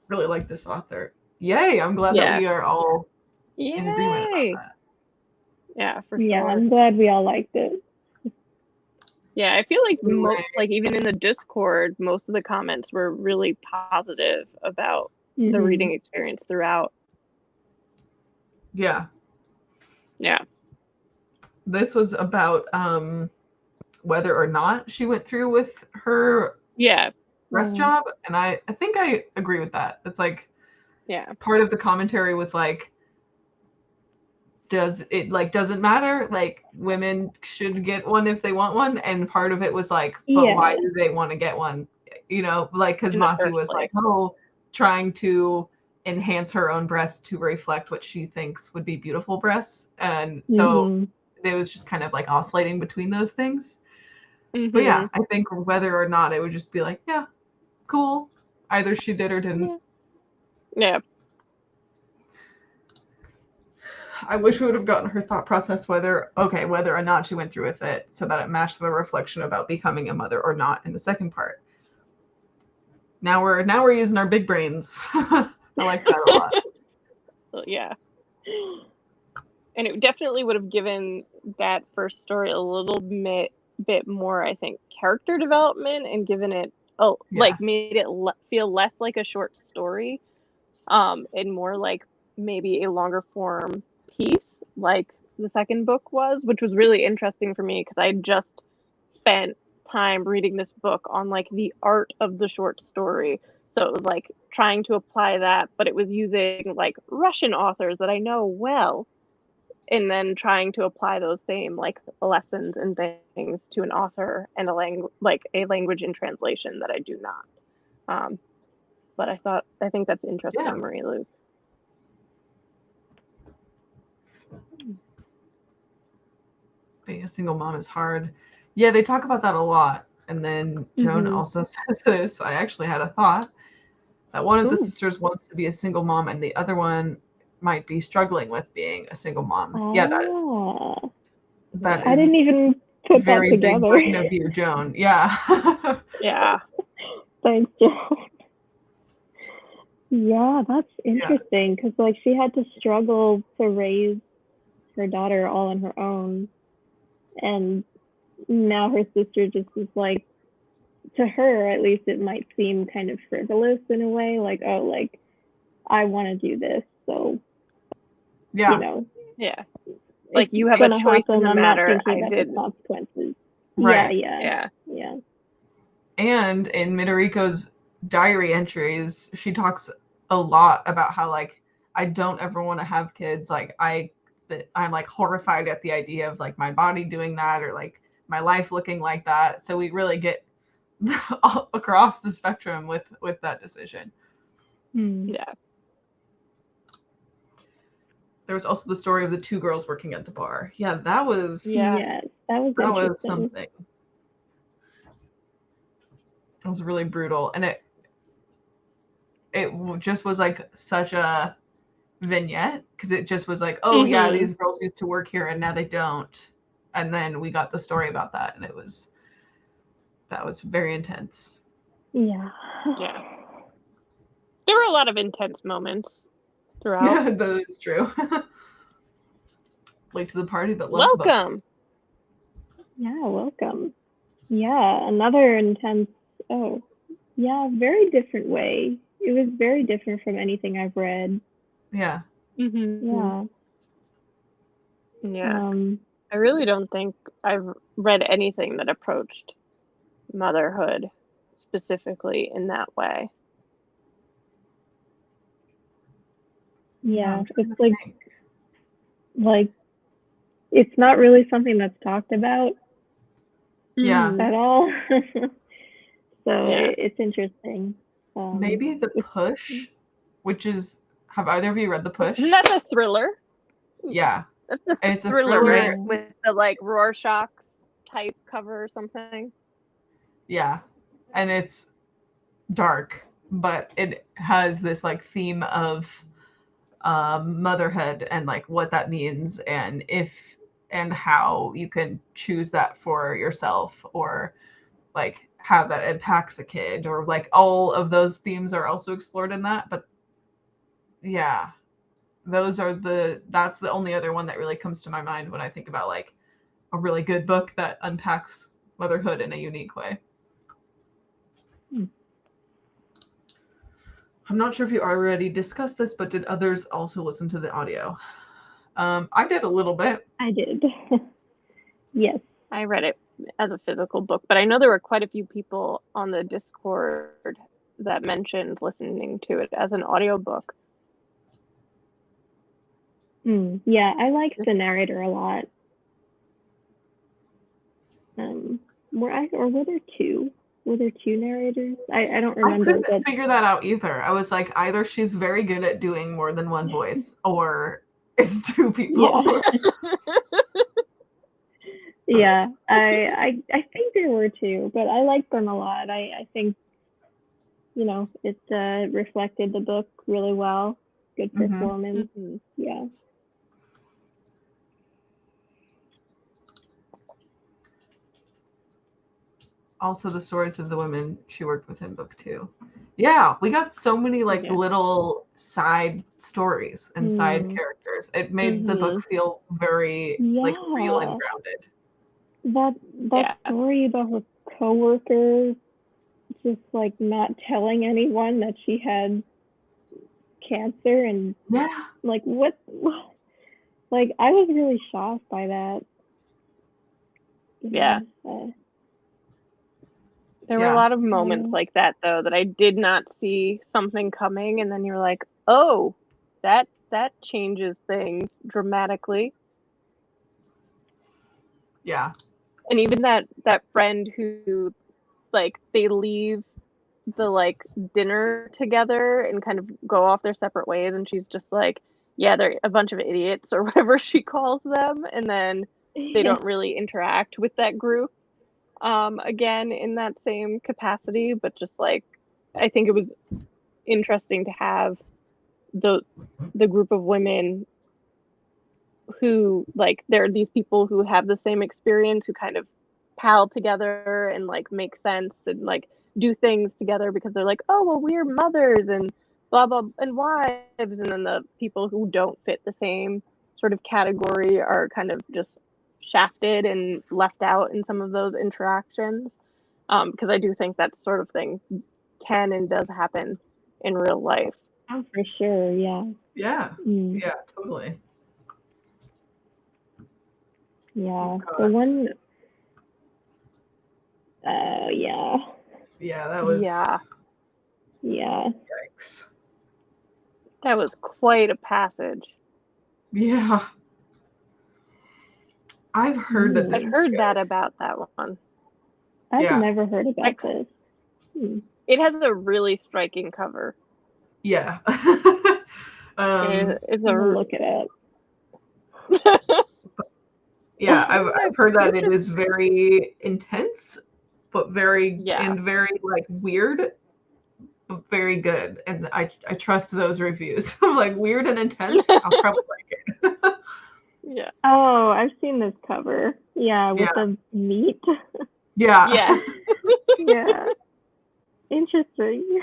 Really like this author. Yay! I'm glad that we are all in agreement about that. Yeah, for sure. Yeah, I'm glad we all liked it. Yeah, I feel like Right. like even in the Discord, most of the comments were really positive about the Mhm. reading experience throughout. Yeah. Yeah. This was about whether or not she went through with her Yeah. breast Yeah. job, and I think I agree with that. It's like Yeah. part of the commentary was like, doesn't matter, like women should get one if they want one, and part of it was like, but why Yeah. do they want to get one, like because In the Matthew first was like, place. oh, trying to enhance her own breasts to reflect what she thinks would be beautiful breasts, and so Mhm. it was just kind of like oscillating between those things. But yeah, Mhm. I think whether or not, it would just be like, yeah, cool, either she did or didn't. Yeah. I wish we would have gotten her thought process whether or not she went through with it, so that it matched the reflection about becoming a mother or not in the second part. Now we're using our big brains. I like that a lot. Yeah. And it definitely would have given that first story a little bit more, I think, character development, and given it Yeah. made it feel less like a short story, and more like maybe a longer form piece, like the second book was, which was really interesting for me because I just spent time reading this book on like the art of the short story. So it was like trying to apply that, but it was using like Russian authors that I know well, and then trying to apply those same like lessons and things to an author and a language in translation that I do not. But I think that's interesting, Yeah. Marie Luke. Being a single mom is hard. Yeah, they talk about that a lot. And then Joan Mhm. also says this. I actually had a thought that one of the Ooh. sisters wants to be a single mom, and the other one might be struggling with being a single mom. Yeah, Ah. that I is didn't even put that very big together. brain of you, Joan. Yeah. Yeah. Thanks, Joe. Yeah, that's Yeah. interesting because like she had to struggle to raise her daughter all on her own, and now her sister just is like, to her at least, it might seem kind of frivolous in a way, like, oh, like I want to do this, so Yeah. Yeah. it's Like you have a gonna choice in happen. the I'm not matter. thinking I about the didn't. consequences. Right. Yeah. And in Midoriko's diary entries, she talks a lot about how like, I don't ever want to have kids. Like I'm like horrified at the idea of like my body doing that, or like my life looking like that. So we really get across the spectrum with that decision. Yeah. There was also the story of the two girls working at the bar. Yeah, that was Yes, that was that was interesting. something. It was really brutal, and it just was like such a vignette, because it just was like, oh yeah, these girls used to work here and now they don't, and then we got the story about that, and that was very intense. Yeah. There were a lot of intense moments throughout. Yeah, that is true. Late to the party, but love the book. Welcome. Yeah, welcome. Yeah, another intense. Oh, yeah, very different way. It was very different from anything I've read. Yeah. Yeah. Yeah. I really don't think I've read anything that approached motherhood specifically in that way. Yeah, it's like it's not really something that's talked about Yeah. at all. So Yeah. it's interesting. Maybe The Push, which is, have either of you read The Push? Isn't that a thriller? Yeah. That's the It's a thriller, thriller. right? With the like Rorschach type cover or something. Yeah. And it's dark, but it has this like theme of motherhood and like what that means, and how you can choose that for yourself, or like how that impacts a kid, or like all of those themes are also explored in that. But yeah, that's the only other one that really comes to my mind when I think about like a really good book that unpacks motherhood in a unique way. I'm not sure if you already discussed this, but did others also listen to the audio? I did a little bit. I did. Yes. I read it as a physical book, but I know there were quite a few people on the Discord that mentioned listening to it as an audiobook. Yeah, I liked the narrator a lot. Were there two? Were there two narrators? I don't remember. I couldn't figure that out either. I was like, either she's very good at doing more than one voice, or it's two people. Yeah, I think there were two, but I liked them a lot. I think, it reflected the book really well. Good performance. Mm-hmm. Yeah. Also, the stories of the women she worked with in book 2. Yeah, we got so many little side stories and side characters. It made the book feel very real and grounded. That story about her coworker just not telling anyone that she had cancer and what I was really shocked by that. Yeah. There were a lot of moments like that, though, that I did not see something coming, and then you're like, oh, that changes things dramatically. Yeah. And even that friend who, they leave the, dinner together and kind of go off their separate ways, and she's just like, yeah, they're a bunch of idiots, or whatever she calls them, and then they don't really interact with that group. Again, in that same capacity, but just I think it was interesting to have the group of women who there are these people who have the same experience, who kind of pal together and make sense and do things together because they're oh, well, we're mothers and blah blah and wives, and then the people who don't fit the same sort of category are kind of just shafted and left out in some of those interactions, because I do think that sort of thing can and does happen in real life. Oh, for sure. Yeah, totally. Yeah, the one. Yeah, that was. Yeah. Yikes. That was quite a passage. Yeah. I've heard that. I've heard that about that one. I've never heard about this. It has a really striking cover. Yeah. It's a look it up. Yeah, I've heard that it is very intense, but very weird, but very good. And I trust those reviews. I'm weird and intense. I'll probably like it. Yeah. Oh, I've seen this cover. Yeah, with the meat. Yeah. Yes. Yeah. Interesting.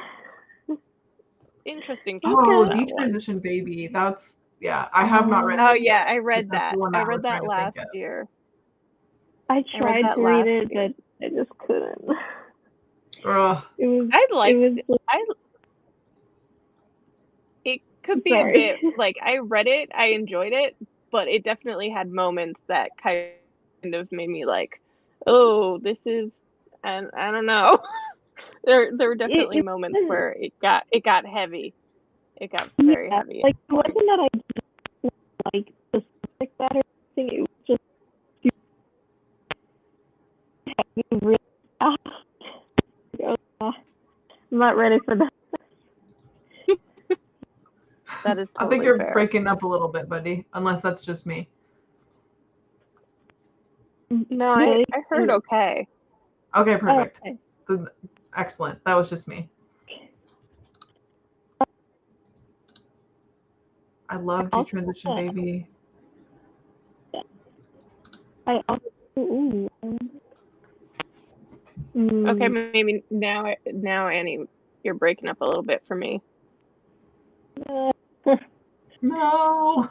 Interesting. Oh, Detransition Baby. That's I have not read. Oh this yeah, yet, I read that. I read that last year. I tried to read it, but I just couldn't. It could be a bit I read it, I enjoyed it, but it definitely had moments that kind of made me oh, this is, and I don't know. There were definitely moments where it got heavy. It got very heavy. It wasn't that I the subject matter thing. It was just really I'm not ready for that. That is totally I think you're fair. breaking up a little bit, buddy. Unless that's just me. No, I heard okay. Okay, perfect. Oh, okay. Excellent. That was just me. I love Detransition Baby. I also. Okay, maybe now, Annie, you're breaking up a little bit for me. No. No.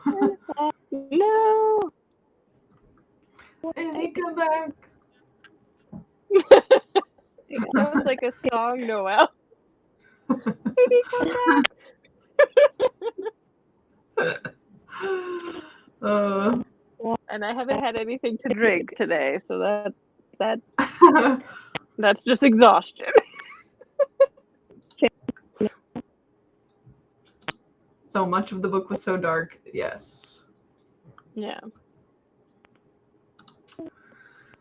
Annie, come back. It sounds like a song, Noelle. Baby, come back. And I haven't had anything to drink today, so that's just exhaustion. So much of the book was so dark. Yes. Yeah.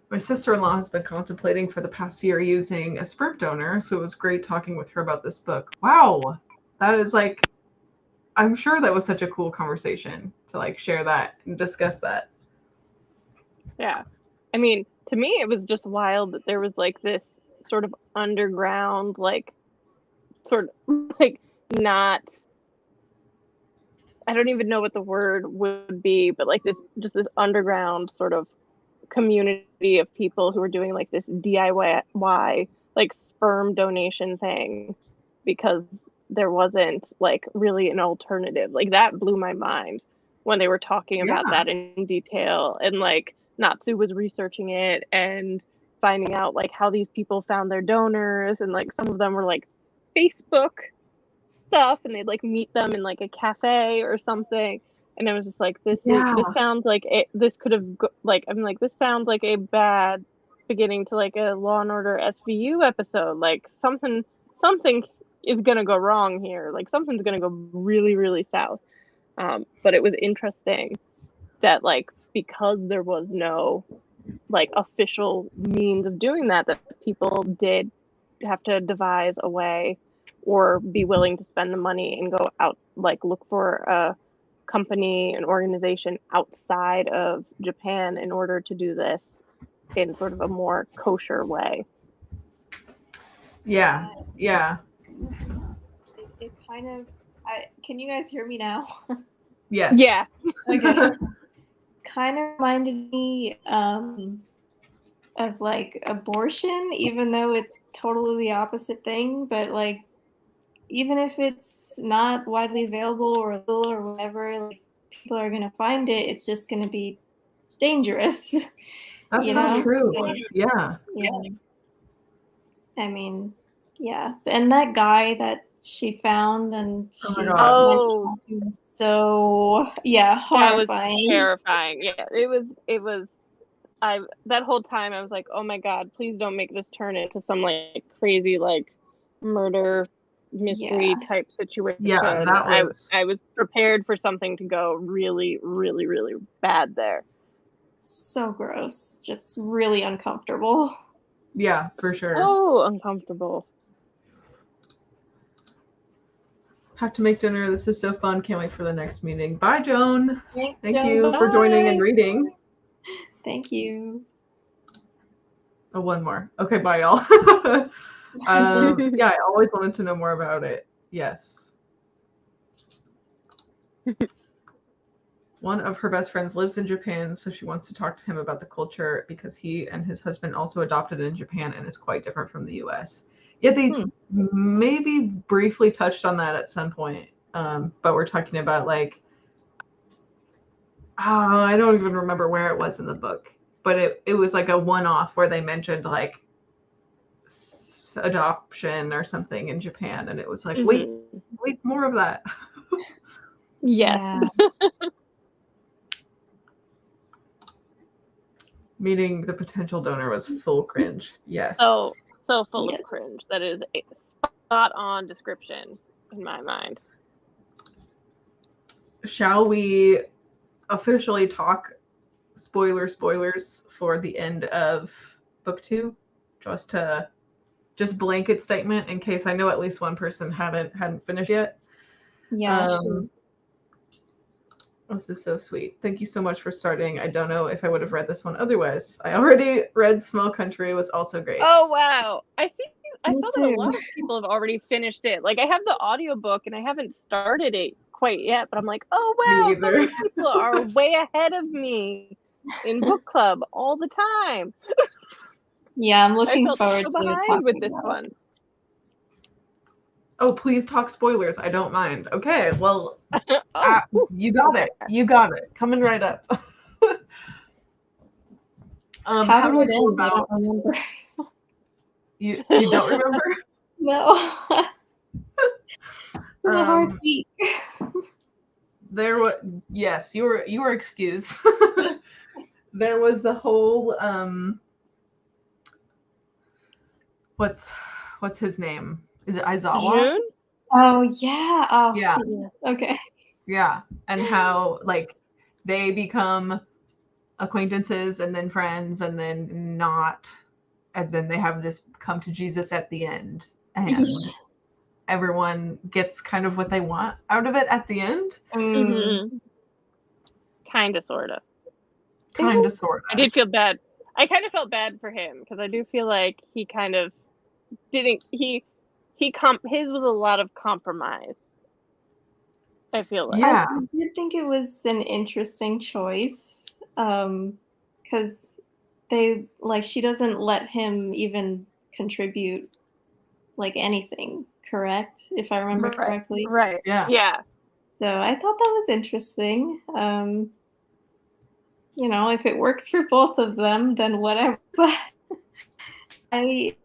My sister-in-law has been contemplating for the past year using a sperm donor, so it was great talking with her about this book. Wow. That is like, I'm sure that was such a cool conversation to like share that and discuss that. Yeah. I mean, to me, it was just wild that there was like this sort of underground, like, sort of like not, I don't even know what the word would be, but like this underground sort of community of people who are doing like this DIY like sperm donation thing because there wasn't like really an alternative. Like that blew my mind when they were talking about that in detail, and like Natsu was researching it and finding out like how these people found their donors, and like some of them were like Facebook stuff, and they'd like meet them in like a cafe or something, and I was just like, this sounds like this could have like, I'm like, this sounds like a bad beginning to like a Law and Order SVU episode. Like something is gonna go wrong here. Like something's gonna go really, really south. But it was interesting that like because there was no like official means of doing that people did have to devise a way or be willing to spend the money and go out, like look for a company, an organization outside of Japan in order to do this in sort of a more kosher way. Yeah. It kind of, can you guys hear me now? Yes. Yeah. Okay. Kind of reminded me of like abortion, even though it's totally the opposite thing, but like even if it's not widely available or legal or whatever, like people are gonna find it, it's just gonna be dangerous. That's so true. So, yeah. I mean, yeah. And that guy that she found and she was so horrifying. That was terrifying. Yeah, it was that whole time I was like, oh my god, please don't make this turn into some like crazy like murder mystery type situation. Yeah, I was prepared for something to go really, really, really bad there. So gross. Just really uncomfortable. Yeah, for sure. So uncomfortable. Have to make dinner. This is so fun. Can't wait for the next meeting. Bye, Joan. Thanks, Thank Joan. you for joining and reading. Thank you. Oh, one more. Okay, bye, y'all. Yeah, I always wanted to know more about it. Yes. One of her best friends lives in Japan, so she wants to talk to him about the culture because he and his husband also adopted in Japan and it's quite different from the US. Yeah, they maybe briefly touched on that at some point, but we're talking about like, I don't even remember where it was in the book, but it was like a one-off where they mentioned like adoption or something in Japan, and it was like, wait, more of that. Yes. Meeting the potential donor was full cringe. Yes. So full of cringe. That is a spot on description in my mind. Shall we officially talk spoilers for the end of book 2? Just blanket statement in case I know at least one person hadn't finished yet. Yeah. Sure. This is so sweet. Thank you so much for starting. I don't know if I would have read this one otherwise. I already read Small Country. It was also great. Oh, wow. I saw that a lot of people have already finished it. Like, I have the audiobook and I haven't started it quite yet, but I'm like, oh, wow, so many people are way ahead of me in book club all the time. Yeah, I'm looking forward to talking with this one. Oh, please talk spoilers. I don't mind. Okay, well, you got it. You got it. Coming right up. How do I feel about? I don't remember. You don't remember? No. It's a hard week. There was, yes, you were excused. There was the whole what's his name? Is it Aizawa? June? Oh yeah. Oh Yeah. Okay. Yeah, and how like they become acquaintances and then friends and then not, and then they have this come to Jesus at the end, and Yeah. everyone gets kind of what they want out of it at the end. Mm-hmm. Kind of, sort of. Kind of, sort of. I did feel bad. I kind of felt bad for him because I do feel like he kind of didn't. His was a lot of compromise. I feel like. Yeah. I did think it was an interesting choice, because she doesn't let him even contribute like anything, correct? If I remember correctly. Right. Yeah. Yeah. So I thought that was interesting. If it works for both of them, then whatever. But it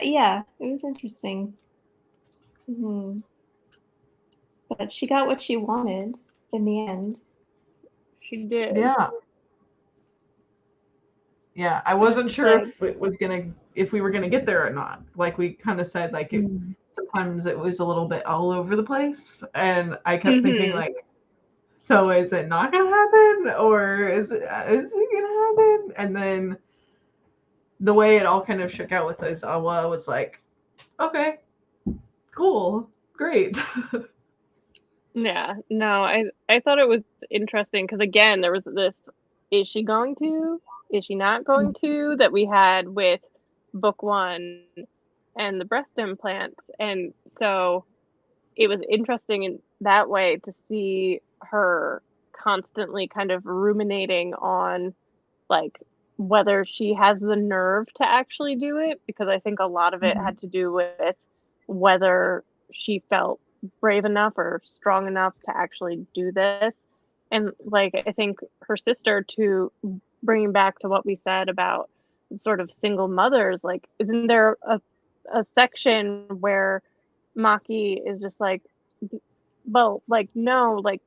was interesting. Mm-hmm. But she got what she wanted in the end. She did. Yeah. Yeah, I wasn't sure if we were gonna get there or not. Like we kind of said, like sometimes it was a little bit all over the place, and I kept thinking like, so is it not gonna happen, or is it gonna happen? And then the way it all kind of shook out with Aizawa was like, okay, cool, great. Yeah, no, I thought it was interesting because again there was this, is she going to? Is she not going to? That we had with book 1 and the breast implants. And so it was interesting in that way to see her constantly kind of ruminating on like whether she has the nerve to actually do it, because I think a lot of it had to do with whether she felt brave enough or strong enough to actually do this. And like I think her sister, to bringing back to what we said about sort of single mothers, like isn't there a section where Maki is just like, well, like no, like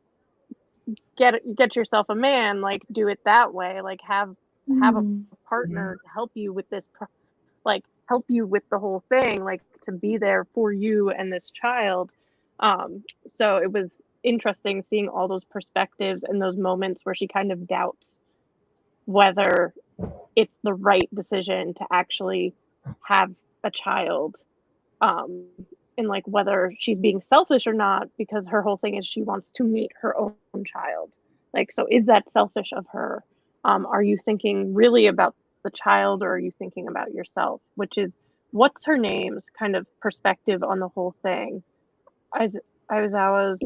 get yourself a man, like do it that way, like have a partner to help you with this like help you with the whole thing, like to be there for you and this child. So it was interesting seeing all those perspectives and those moments where she kind of doubts whether it's the right decision to actually have a child, and like whether she's being selfish or not, because her whole thing is she wants to meet her own child. Like, so is that selfish of her? Are you thinking really about the child, or are you thinking about yourself? Which is what's her name's kind of perspective on the whole thing. Aizawa's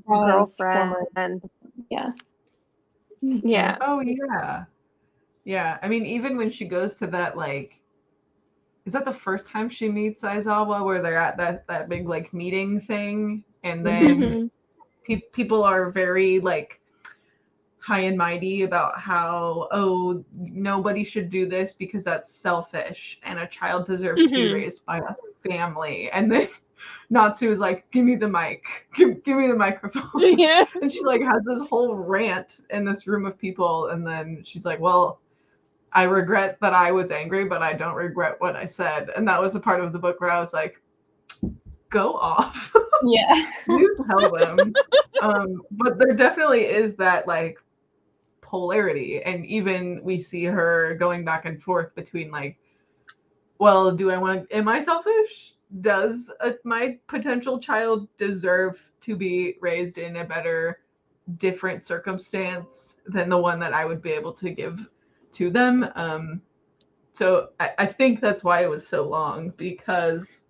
girlfriend. Yeah. Yeah. Oh yeah. Yeah. I mean, even when she goes to that, like, is that the first time she meets Aizawa, where they're at that big like meeting thing, and then people are very like high and mighty about how, oh, nobody should do this because that's selfish and a child deserves to be raised by a family. And then Natsu is like, give me the mic, give me the microphone. Yeah. And she like has this whole rant in this room of people, and then she's like, well, I regret that I was angry, but I don't regret what I said. And that was a part of the book where I was like, go off. Yeah. You tell them. But there definitely is that like polarity. And even we see her going back and forth between like, well, am I selfish? Does my potential child deserve to be raised in a better, different circumstance than the one that I would be able to give to them? So I think that's why it was so long, because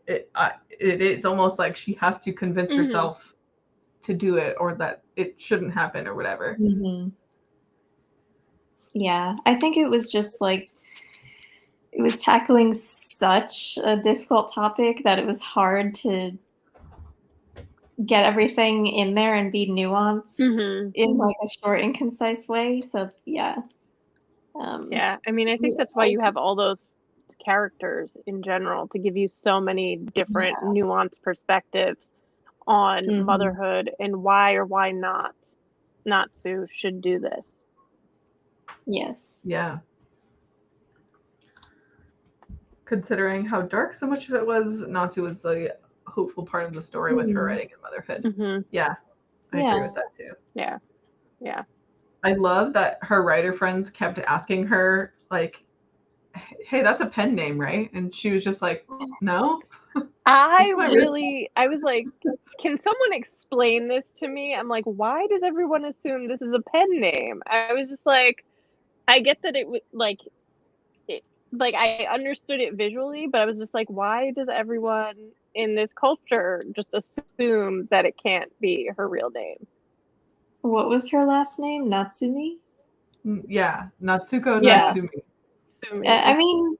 it's almost like she has to convince herself to do it, or that it shouldn't happen or whatever. Yeah, I think it was just like it was tackling such a difficult topic that it was hard to get everything in there and be nuanced in like a short and concise way. So yeah. Yeah, I mean, I think that's why you have all those characters in general to give you so many different nuanced perspectives on motherhood and why or why not Natsu should do this. Yes. Yeah. Considering how dark so much of it was, Natsu was the hopeful part of the story with her writing and motherhood. Mm-hmm. Yeah, I agree with that too. Yeah. Yeah. I love that her writer friends kept asking her, like, hey, that's a pen name, right? And she was just like, no. I was like, can someone explain this to me? I'm like, why does everyone assume this is a pen name? I was just like, I get that it was like I understood it visually, but I was just like, why does everyone in this culture just assume that it can't be her real name? What was her last name? Natsumi? Yeah, Natsuko Yeah. Natsumi. I mean,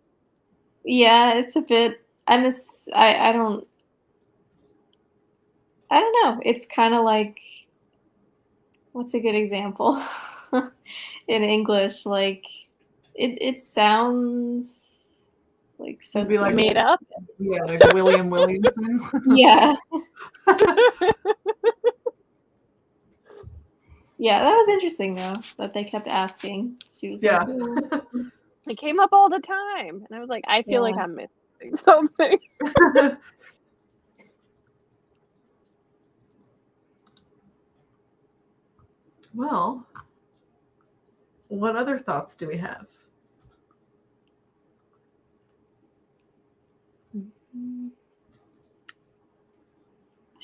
yeah, it's a bit. I don't know. It's kind of like, what's a good example in English? Like, it sounds like so It'd be like made up. Yeah, like William Williamson. Yeah. Yeah, that was interesting though that they kept asking. She was like, it came up all the time, and I was like, I feel like I'm missing something. Well, what other thoughts do we have?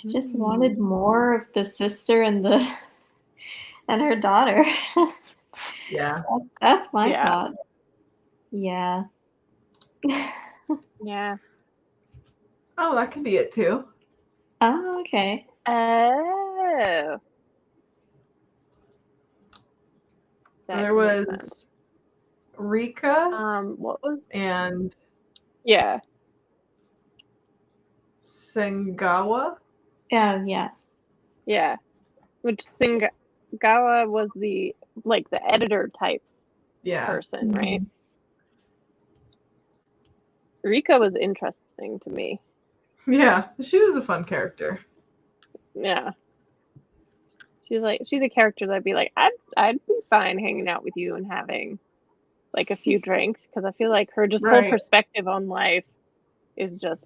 I just wanted more of the sister and her daughter. Yeah. That's my thought. Yeah. Yeah. Oh, that could be it too. Oh, okay. Oh. There was Rika. What was? And yeah. Sengawa. Yeah. Yeah. Which Sengawa was the editor type person, right? Rika was interesting to me. Yeah, she was a fun character. Yeah. She's a character that I'd be like, I'd be fine hanging out with you and having like a few drinks, because I feel like her whole perspective on life is just,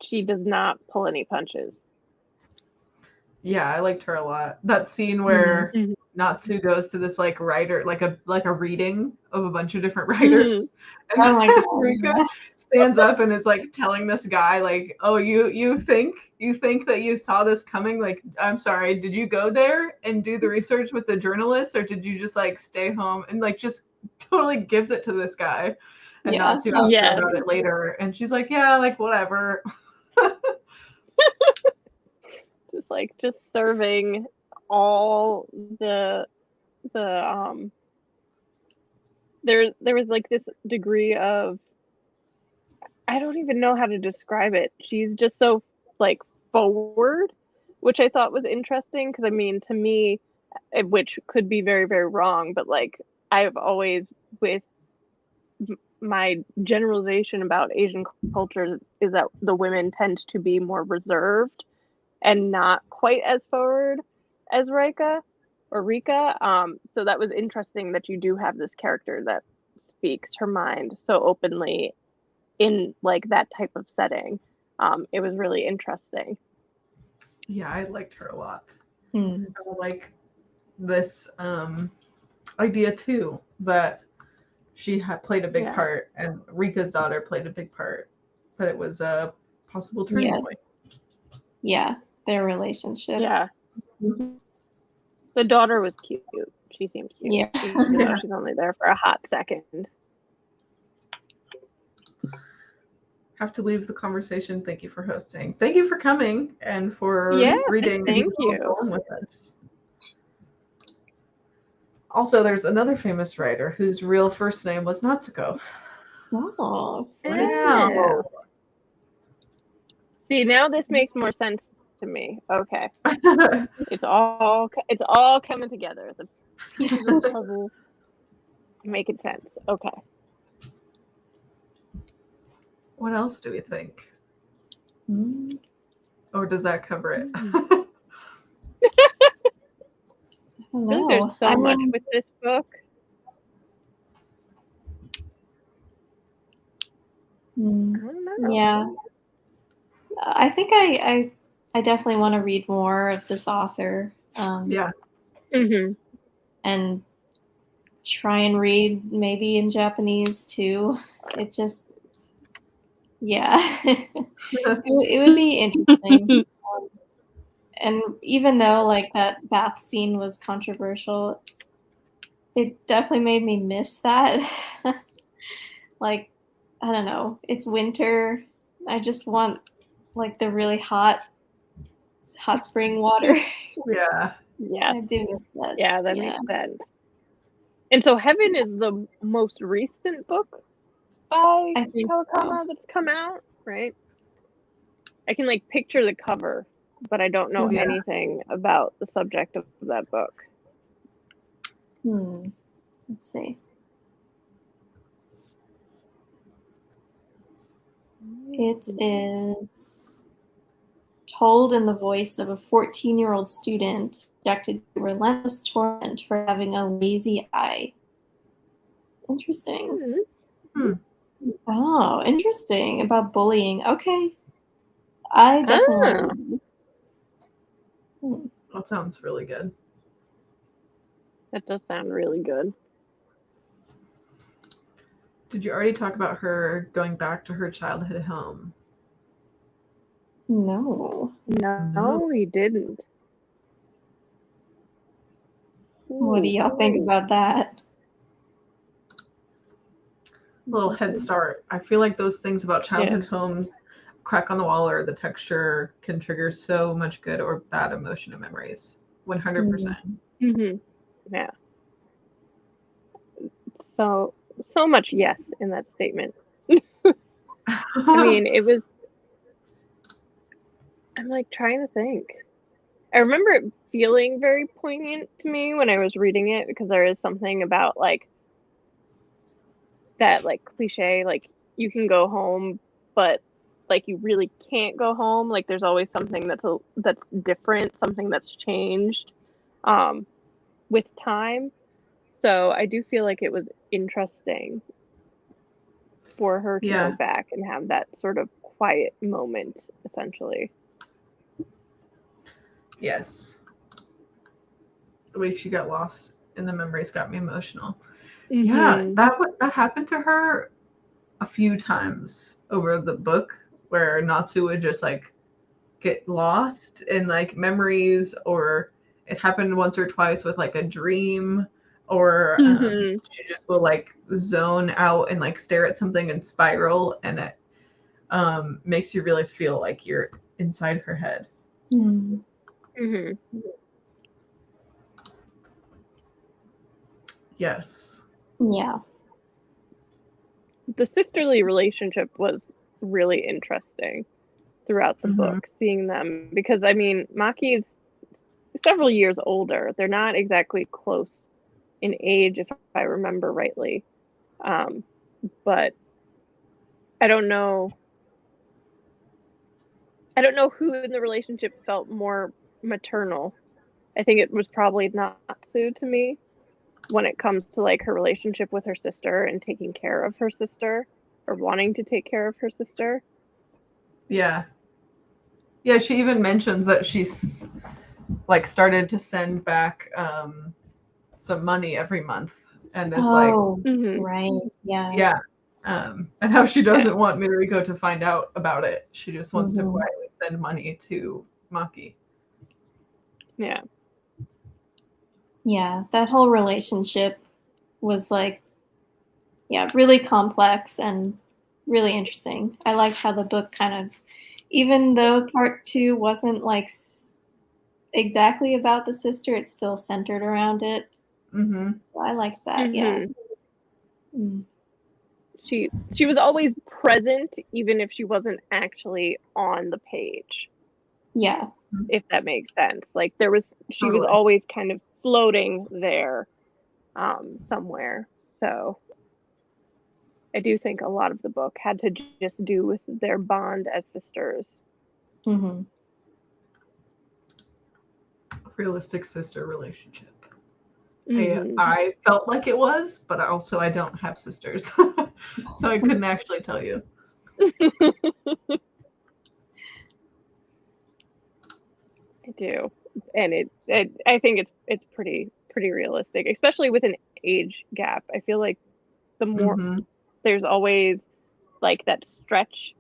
she does not pull any punches. Yeah, I liked her a lot. That scene where Natsu goes to this like writer, like a reading of a bunch of different writers. And oh my God, Rika stands up and is like telling this guy, like, oh, you think that you saw this coming? Like, I'm sorry, did you go there and do the research with the journalists, or did you just like stay home? And like just totally gives it to this guy. And Natsu asks her about it later, and she's like, yeah, like whatever. just serving all the there was like this degree of, I don't even know how to describe it. She's just so like forward, which I thought was interesting, because I mean, to me, which could be very, very wrong, but like I've always, with my generalization about Asian cultures, is that the women tend to be more reserved and not quite as forward as Rika. So that was interesting that you do have this character that speaks her mind so openly in like that type of setting. It was really interesting. Yeah, I liked her a lot. I like this idea too, that she had played a big part, and Rika's daughter played a big part, that it was a possible turning point. Yeah, their relationship. Yeah. The daughter was cute. She seemed cute. Yeah. Even though she's only there for a hot second. Have to leave the conversation. Thank you for hosting. Thank you for coming and for reading. Thank you. With us. Also, there's another famous writer whose real first name was Natsuko. Oh, wow. See, now this makes more sense to me. Okay. It's all coming together. The pieces of the puzzle making sense. Okay. What else do we think? Mm, Or does that cover it? I don't I feel like there's know. so I much mean, with this book. I don't know. yeah. I think I definitely want to read more of this author. Yeah. Mm-hmm. And try and read maybe in Japanese too. It just, yeah, it would be interesting. And even though like that bath scene was controversial, it definitely made me miss that. Like, I don't know, it's winter. I just want like the really hot spring water. Yeah. Yes. I do miss that. Yeah, that makes sense. And so Heaven is the most recent book by I think Kawakami so. that's come out, right? I can like picture the cover, but I don't know Yeah. anything about the subject of that book. Let's see. It is told in the voice of a 14-year-old student subjected to relentless torment for having a lazy eye. Interesting. Hmm. Oh, interesting. About bullying. Okay. I definitely want to. That sounds really good. That does sound really good. Did you already talk about her going back to her childhood home? No. No, he didn't. What do y'all think about that? Little head start. I feel like those things about childhood homes, crack on the wall or the texture, can trigger so much good or bad emotion and memories. 100%. Mm-hmm. Yeah. So much yes in that statement. I mean, it was. I'm like trying to think. I remember it feeling very poignant to me when I was reading it because there is something about like that like cliche, like you can go home, but like you really can't go home. Like there's always something that's different, something that's changed with time. So I do feel like it was interesting for her to go back and have that sort of quiet moment, essentially. Yes. The way she got lost in the memories got me emotional. Mm-hmm. Yeah, that happened to her a few times over the book where Natsu would just like get lost in like memories, or it happened once or twice with like a dream, or she just will like zone out and like stare at something and spiral, and it makes you really feel like you're inside her head. Mm-hmm. Yes. Yeah. The sisterly relationship was really interesting throughout the book, seeing them, because I mean, Maki's several years older. They're not exactly close in age, if I remember rightly. But I don't know. I don't know who in the relationship felt more maternal. I think it was probably Natsu to me when it comes to like her relationship with her sister and taking care of her sister or wanting to take care of her sister. Yeah. Yeah, she even mentions that she's like started to send back some money every month, and is like, right, yeah. Yeah. And how she doesn't want Miriko to find out about it. She just wants to quietly send money to Maki. Yeah. Yeah, that whole relationship was like, yeah, really complex and really interesting. I liked how the book kind of, even though part 2 wasn't like exactly about the sister, it's still centered around it. So I liked that. Yeah. She was always present, even if she wasn't actually on the page. Yeah. If that makes sense. Like she was always kind of floating there somewhere. So I do think a lot of the book had to just do with their bond as sisters. Mm-hmm. Realistic sister relationship. Mhm. I felt like it was, but I don't have sisters, so I couldn't actually tell you. I do, and I think it's pretty realistic, especially with an age gap. I feel like the more there's always like that stretch,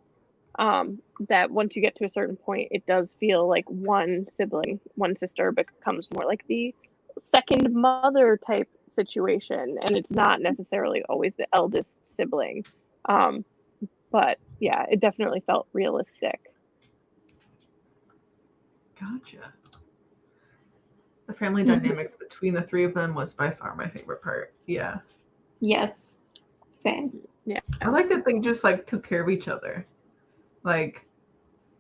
that once you get to a certain point, it does feel like one sister becomes more like the second mother type situation, and it's not necessarily always the eldest sibling. But yeah, it definitely felt realistic. Gotcha. The family dynamics between the three of them was by far my favorite part. Yeah. Yes. Same. Yeah. I like that they just like took care of each other. Like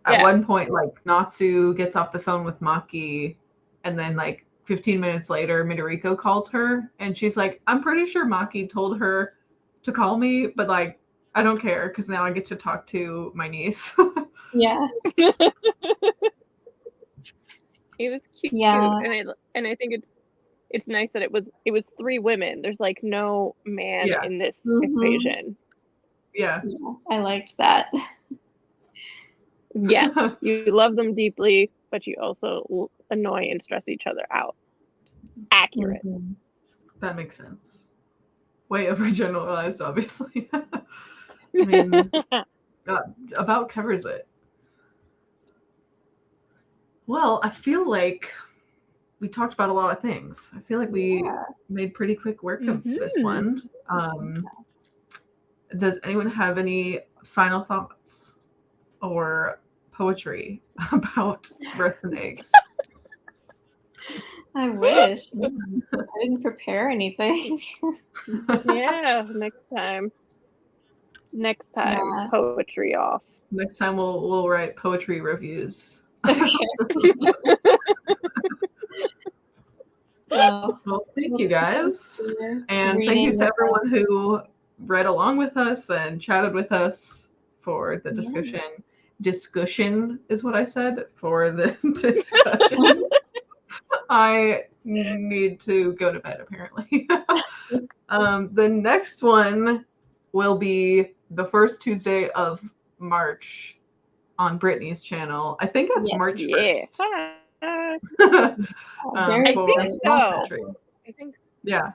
at one point, like Natsu gets off the phone with Maki, and then like 15 minutes later, Midoriko calls her, and she's like, "I'm pretty sure Maki told her to call me, but like I don't care because now I get to talk to my niece." Yeah. It was cute. Yeah. And I think it's nice that it was three women. There's like no man in this equation. Yeah. I liked that. Yes, you love them deeply, but you also annoy and stress each other out. Accurate. That makes sense. Way overgeneralized, obviously. I mean, about covers it. Well, I feel like we talked about a lot of things. I feel like we made pretty quick work of this one. Does anyone have any final thoughts or poetry about breasts and eggs? I wish. I didn't prepare anything. Yeah, next time. Yeah. Poetry off. Next time we'll write poetry reviews. Okay. Well, thank you guys. And thank you to everyone who read along with us and chatted with us for the discussion. Discussion is what I said for the discussion. I need to go to bed, apparently. The next one will be the first Tuesday of March on Brittany's channel. I think that's March 1st. I think so. I think. Yeah.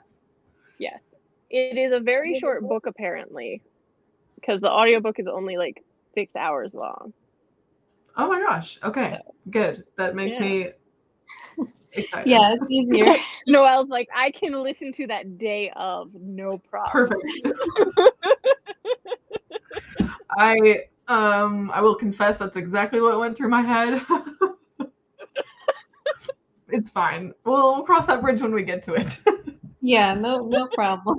Yes. It is a very short book, apparently, because the audiobook is only like 6 hours long. Oh my gosh. Okay. Good. That makes me excited. Yeah, it's easier. Noelle's like, I can listen to that day of, no problem. Perfect. I will confess that's exactly what went through my head. It's fine. We'll cross that bridge when we get to it. Yeah, no problem.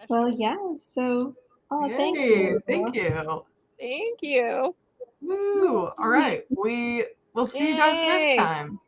Well, yeah. So, thank you. Thank you. Thank you. Woo! All right. We'll see you guys next time.